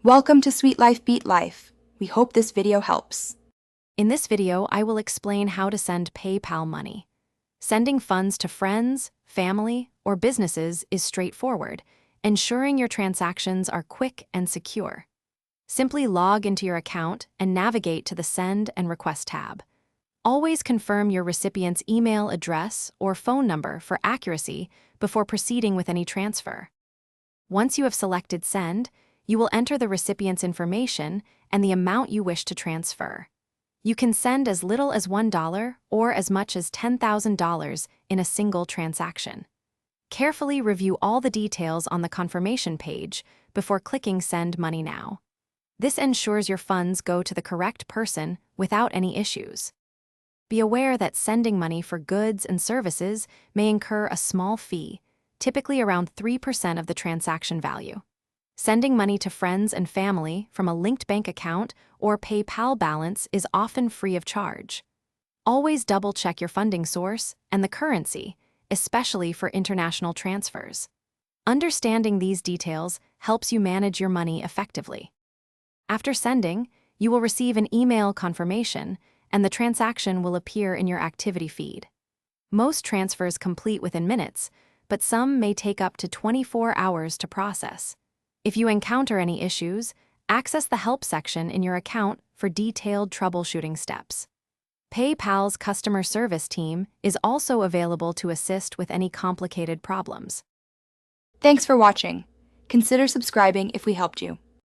Welcome to Sweet Life Beat Life. We hope this video helps. In this video, I will explain how to send PayPal money. Sending funds to friends, family, or businesses is straightforward, ensuring your transactions are quick and secure. Simply log into your account and navigate to the Send and Request tab. Always confirm your recipient's email address or phone number for accuracy before proceeding with any transfer. Once you have selected Send, you will enter the recipient's information and the amount you wish to transfer. You can send as little as $1 or as much as $10,000 in a single transaction. Carefully review all the details on the confirmation page before clicking Send Money Now. This ensures your funds go to the correct person without any issues. Be aware that sending money for goods and services may incur a small fee, typically around 3% of the transaction value. Sending money to friends and family from a linked bank account or PayPal balance is often free of charge. Always double-check your funding source and the currency, especially for international transfers. Understanding these details helps you manage your money effectively. After sending, you will receive an email confirmation, and the transaction will appear in your activity feed. Most transfers complete within minutes, but some may take up to 24 hours to process. If you encounter any issues, access the Help section in your account for detailed troubleshooting steps. PayPal's customer service team is also available to assist with any complicated problems. Thanks for watching. Consider subscribing if we helped you.